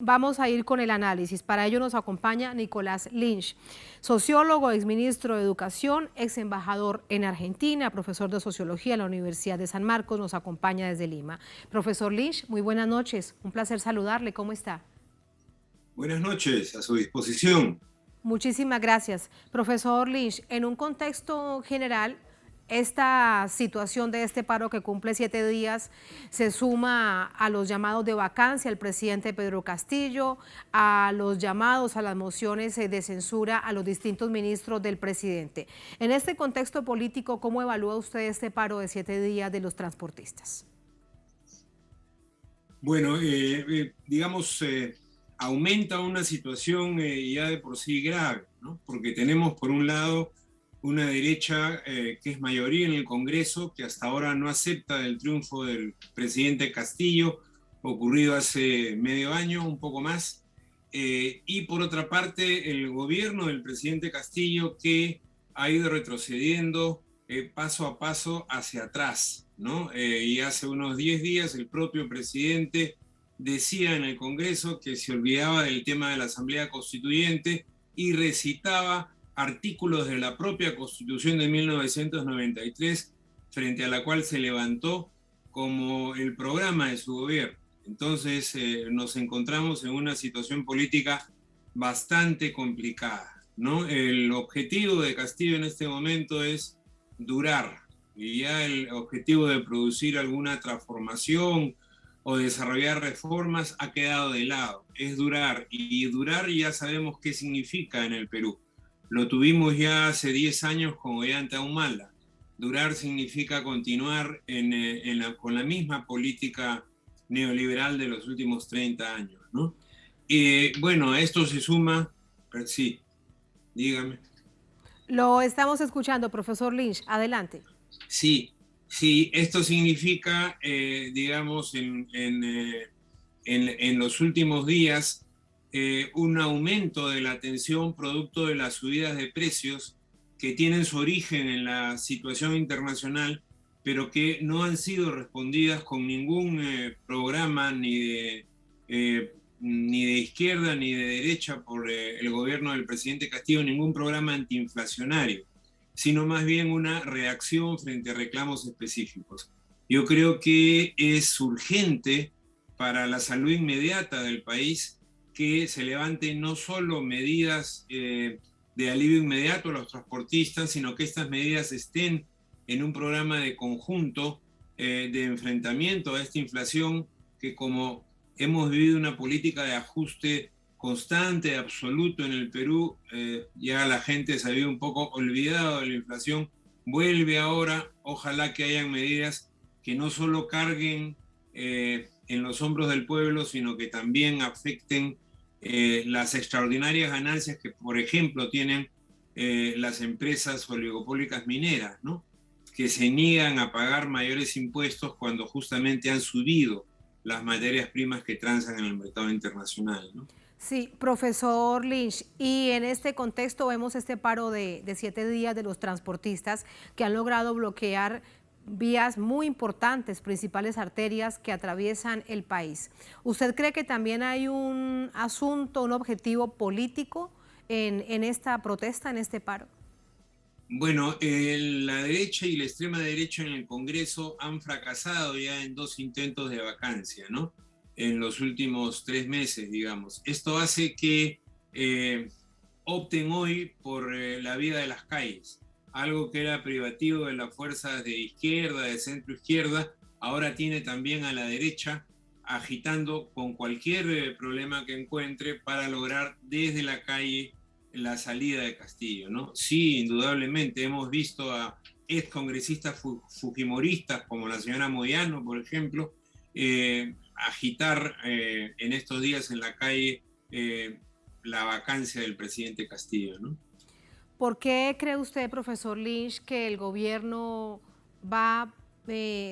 Vamos a ir con el análisis. Para ello nos acompaña Nicolás Lynch, sociólogo, exministro de Educación, ex embajador en Argentina, profesor de Sociología en la Universidad de San Marcos, nos acompaña desde Lima. Profesor Lynch, muy buenas noches, un placer saludarle, ¿cómo está? Buenas noches, a su disposición. Muchísimas gracias. Profesor Lynch, en un contexto general, esta situación de este paro que cumple 7 días se suma a los llamados de vacancia al presidente Pedro Castillo, a los llamados a las mociones de censura a los distintos ministros del presidente. En este contexto político, ¿cómo evalúa usted este paro de 7 días de los transportistas? Bueno, digamos, aumenta una situación ya de por sí grave, ¿no? Porque tenemos por un lado una derecha que es mayoría en el Congreso, que hasta ahora no acepta el triunfo del presidente Castillo, ocurrido hace medio año, un poco más, y por otra parte el gobierno del presidente Castillo que ha ido retrocediendo paso a paso hacia atrás, ¿no? Y hace unos 10 días el propio presidente decía en el Congreso que se olvidaba del tema de la Asamblea Constituyente y recitaba artículos de la propia Constitución de 1993, frente a la cual se levantó como el programa de su gobierno. Entonces nos encontramos en una situación política bastante complicada, ¿no? El objetivo de Castillo en este momento es durar, y ya el objetivo de producir alguna transformación o desarrollar reformas ha quedado de lado, es durar, y durar ya sabemos qué significa en el Perú. Lo tuvimos ya hace 10 años con Ollanta Humala. Durar significa continuar con la misma política neoliberal de los últimos 30 años, ¿no? Bueno, a esto se suma, sí, dígame. Lo estamos escuchando, profesor Lynch, adelante. Sí, sí, esto significa, digamos, en los últimos días, un aumento de la tensión producto de las subidas de precios que tienen su origen en la situación internacional, pero que no han sido respondidas con ningún programa ni de izquierda ni de derecha por el gobierno del presidente Castillo, ningún programa antiinflacionario, sino más bien una reacción frente a reclamos específicos. Yo creo que es urgente para la salud inmediata del país que se levanten no solo medidas de alivio inmediato a los transportistas, sino que estas medidas estén en un programa de conjunto de enfrentamiento a esta inflación que, como hemos vivido una política de ajuste constante, absoluto en el Perú, ya la gente se había un poco olvidado de la inflación, vuelve ahora, ojalá que hayan medidas que no solo carguen en los hombros del pueblo, sino que también afecten las extraordinarias ganancias que, por ejemplo, tienen las empresas oligopólicas mineras, ¿no? Que se niegan a pagar mayores impuestos cuando justamente han subido las materias primas que transan en el mercado internacional, ¿no? Sí, profesor Lynch, y en este contexto vemos este paro de 7 días de los transportistas que han logrado bloquear vías muy importantes, principales arterias que atraviesan el país. ¿Usted cree que también hay un asunto, un objetivo político en esta protesta, en este paro? Bueno, la derecha y la extrema derecha en el Congreso han fracasado ya en dos intentos de vacancia, ¿no? En los últimos 3 meses, digamos. Esto hace que opten hoy por la vía de las calles, algo que era privativo de las fuerzas de izquierda, de centro izquierda, ahora tiene también a la derecha agitando con cualquier problema que encuentre para lograr desde la calle la salida de Castillo, ¿no? Sí, indudablemente hemos visto a excongresistas fujimoristas como la señora Moyano, por ejemplo, agitar en estos días en la calle la vacancia del presidente Castillo, ¿no? ¿Por qué cree usted, profesor Lynch, que el gobierno va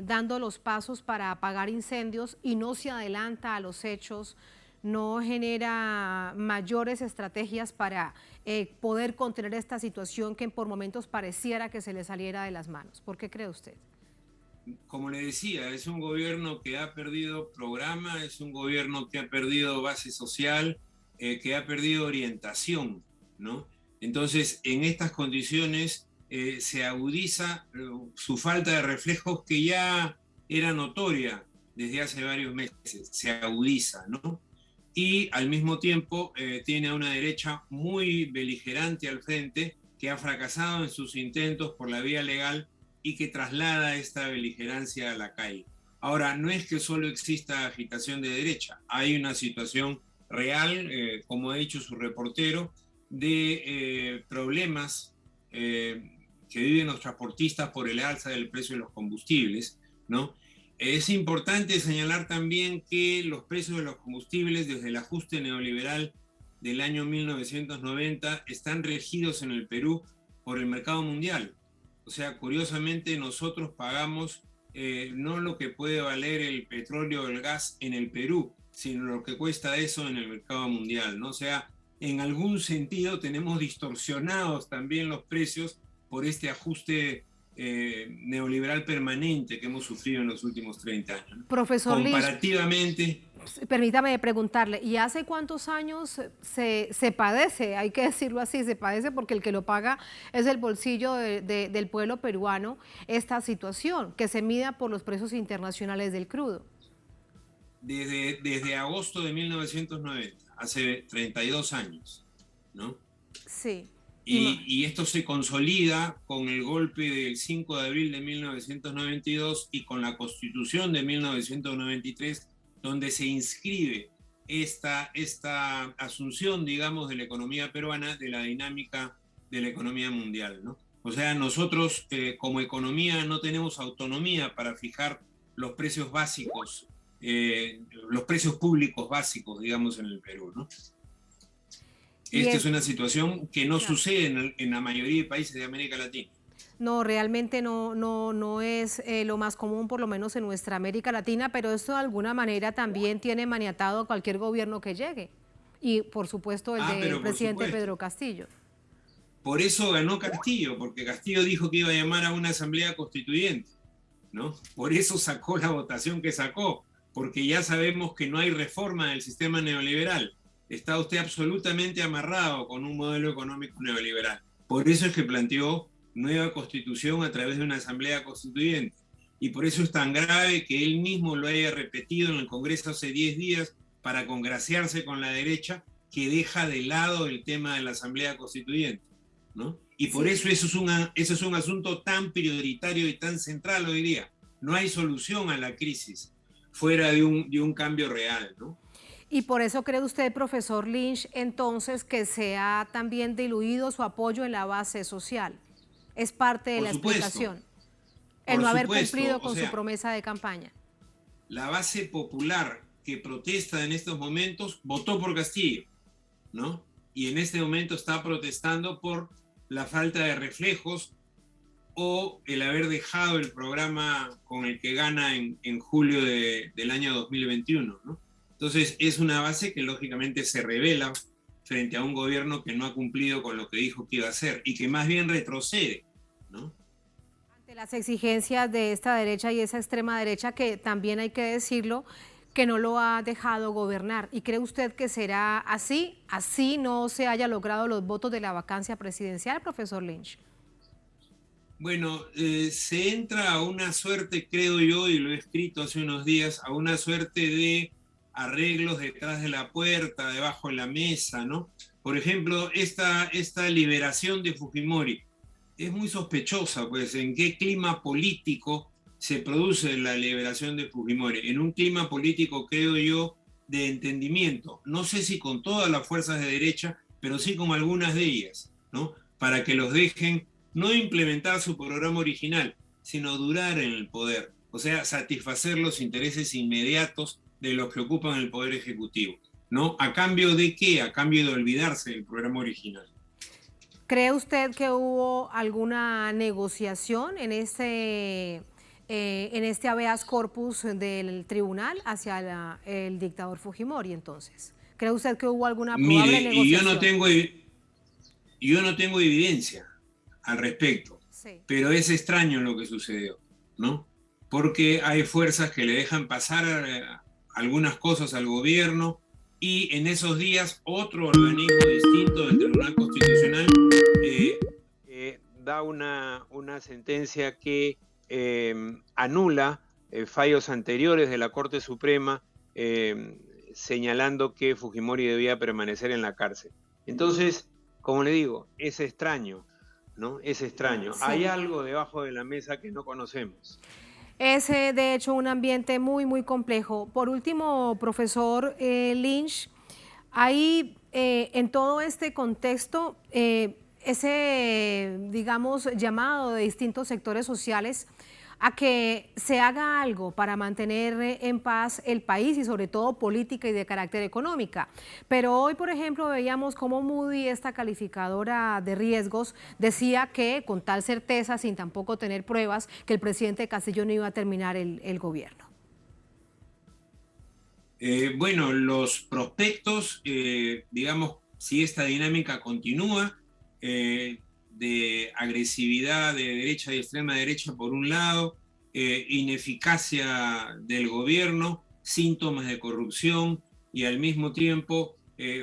dando los pasos para apagar incendios y no se adelanta a los hechos, no genera mayores estrategias para poder contener esta situación que por momentos pareciera que se le saliera de las manos? ¿Por qué cree usted? como le decía, es un gobierno que ha perdido programa, es un gobierno que ha perdido base social, que ha perdido orientación, ¿no? Entonces, en estas condiciones se agudiza su falta de reflejos que ya era notoria desde hace varios meses, se agudiza, ¿no? Y al mismo tiempo tiene a una derecha muy beligerante al frente que ha fracasado en sus intentos por la vía legal y que traslada esta beligerancia a la calle. Ahora, no es que solo exista agitación de derecha, hay una situación real, como ha dicho su reportero, de problemas que viven los transportistas por el alza del precio de los combustibles, ¿no? Es importante señalar también que los precios de los combustibles desde el ajuste neoliberal del año 1990 están regidos en el Perú por el mercado mundial. O sea, curiosamente nosotros pagamos no lo que puede valer el petróleo o el gas en el Perú, sino lo que cuesta eso en el mercado mundial, ¿no? O sea, en algún sentido tenemos distorsionados también los precios por este ajuste neoliberal permanente que hemos sufrido en los últimos 30 años, ¿no? Profesor Lish, Comparativamente, permítame preguntarle, ¿y hace cuántos años se padece? Hay que decirlo así, se padece porque el que lo paga es el bolsillo del pueblo peruano, esta situación que se mida por los precios internacionales del crudo. desde agosto de 1990, hace 32 años, ¿no? Sí. Y esto se consolida con el golpe del 5 de abril de 1992 y con la Constitución de 1993, donde se inscribe esta asunción, digamos, de la economía peruana, de la dinámica de la economía mundial, ¿no? O sea, nosotros como economía no tenemos autonomía para fijar los precios básicos, los precios públicos básicos, digamos, en el Perú, ¿no? Esta es una situación que no sucede en la mayoría de países de América Latina. No, realmente no es lo más común, por lo menos en nuestra América Latina, pero esto de alguna manera también tiene maniatado a cualquier gobierno que llegue. Y por supuesto el del presidente Pedro Castillo. Por eso ganó Castillo, porque Castillo dijo que iba a llamar a una asamblea constituyente, ¿no? Por eso sacó la votación que sacó, porque ya sabemos que no hay reforma del sistema neoliberal. Está usted absolutamente amarrado con un modelo económico neoliberal. Por eso es que planteó nueva constitución a través de una asamblea constituyente. Y por eso es tan grave que él mismo lo haya repetido en el Congreso hace 10 días para congraciarse con la derecha que deja de lado el tema de la asamblea constituyente, ¿no? Y por eso eso es un asunto tan prioritario y tan central hoy día. No hay solución a la crisis fuera de un cambio real, ¿no? Y por eso cree usted, profesor Lynch, entonces que se ha también diluido su apoyo en la base social. Es parte de la explicación. El no haber cumplido con su promesa de campaña. La base popular que protesta en estos momentos votó por Castillo, ¿no? Y en este momento está protestando por la falta de reflejos o el haber dejado el programa con el que gana en julio del año 2021, ¿no? Entonces es una base que lógicamente se revela frente a un gobierno que no ha cumplido con lo que dijo que iba a hacer y que más bien retrocede, ¿no? Ante las exigencias de esta derecha y esa extrema derecha, que también hay que decirlo, que no lo ha dejado gobernar. ¿Y cree usted que será así? ¿Así no se haya logrado los votos de la vacancia presidencial, profesor Lynch? Bueno, se entra a una suerte, creo yo, y lo he escrito hace unos días, a una suerte de arreglos detrás de la puerta, debajo de la mesa, ¿no? Por ejemplo, esta liberación de Fujimori es muy sospechosa, pues, ¿en qué clima político se produce la liberación de Fujimori? En un clima político, creo yo, de entendimiento. No sé si con todas las fuerzas de derecha, pero sí con algunas de ellas, ¿no? Para que los dejen no implementar su programa original, sino durar en el poder. O sea, satisfacer los intereses inmediatos de los que ocupan el poder ejecutivo, ¿no? ¿A cambio de qué? A cambio de olvidarse del programa original. ¿Cree usted que hubo alguna negociación en este habeas corpus del tribunal hacia el dictador Fujimori entonces? ¿Cree usted que hubo alguna probable negociación? Y yo no tengo evidencia al respecto, sí, pero es extraño lo que sucedió, ¿no? porque hay fuerzas que le dejan pasar algunas cosas al gobierno, y en esos días otro organismo distinto del Tribunal Constitucional da una sentencia que anula fallos anteriores de la Corte Suprema, señalando que Fujimori debía permanecer en la cárcel. Entonces, como le digo, es extraño, ¿no? Es extraño. Sí. Hay algo debajo de la mesa que no conocemos. Es, de hecho, un ambiente muy, muy complejo. Por último, profesor Lynch, hay en todo este contexto ese, digamos, llamado de distintos sectores sociales a que se haga algo para mantener en paz el país y sobre todo política y de carácter económica. Pero hoy, por ejemplo, veíamos cómo Moody, esta calificadora de riesgos, decía que con tal certeza, sin tampoco tener pruebas, que el presidente Castillo no iba a terminar el gobierno. Bueno, los prospectos, digamos, si esta dinámica continúa, de agresividad de derecha y extrema derecha por un lado, ineficacia del gobierno, síntomas de corrupción y al mismo tiempo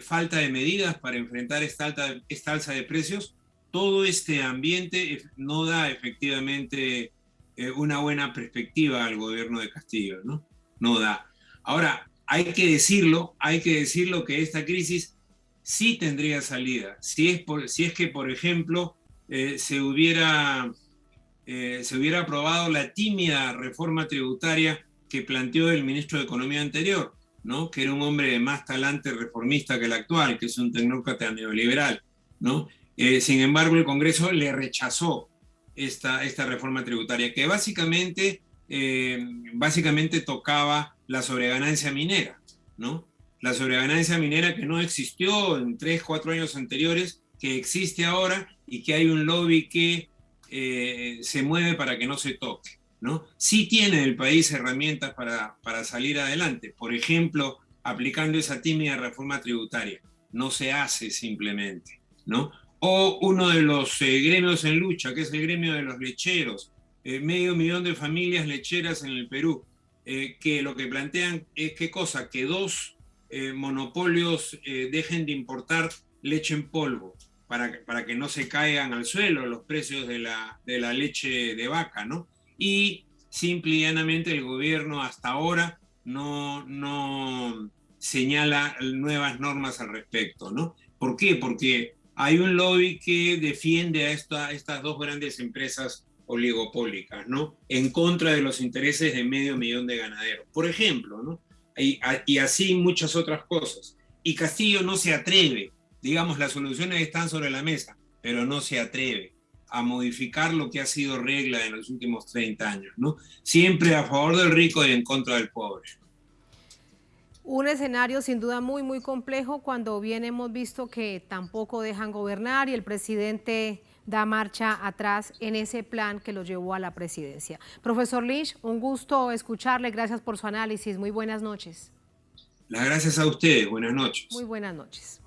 falta de medidas para enfrentar esta alza de precios, todo este ambiente no da efectivamente una buena perspectiva al gobierno de Castillo, ¿no? No da. Ahora, hay que decirlo que esta crisis sí tendría salida. Si es que, por ejemplo, se hubiera aprobado la tímida reforma tributaria que planteó el ministro de Economía anterior, ¿no? Que era un hombre de más talante reformista que el actual, que es un tecnócrata neoliberal, ¿no? Sin embargo, el Congreso le rechazó esta reforma tributaria, que básicamente tocaba la sobreganancia minera, ¿no? La sobreganancia minera que no existió en 3, 4 años anteriores, que existe ahora y que hay un lobby que se mueve para que no se toque, ¿no? Sí tiene el país herramientas para salir adelante, por ejemplo, aplicando esa tímida reforma tributaria. No se hace simplemente, ¿no? O uno de los gremios en lucha, que es el gremio de los lecheros, 500.000 de familias lecheras en el Perú, que lo que plantean es ¿qué cosa? Que dos monopolios dejen de importar leche en polvo para que no se caigan al suelo los precios de la leche de vaca, ¿no? Y simple y llanamente el gobierno hasta ahora no señala nuevas normas al respecto, ¿no? ¿Por qué? Porque hay un lobby que defiende a estas dos grandes empresas oligopólicas, ¿no? En contra de los intereses de 500.000 de ganaderos, por ejemplo, ¿no? Y así muchas otras cosas. Y Castillo no se atreve, digamos, las soluciones están sobre la mesa, pero no se atreve a modificar lo que ha sido regla en los últimos 30 años, ¿no? Siempre a favor del rico y en contra del pobre. Un escenario sin duda muy, muy complejo cuando bien hemos visto que tampoco dejan gobernar y el presidente da marcha atrás en ese plan que lo llevó a la presidencia. Profesor Lynch, un gusto escucharle, gracias por su análisis, muy buenas noches. Las gracias a ustedes, buenas Muy noches. buenas noches.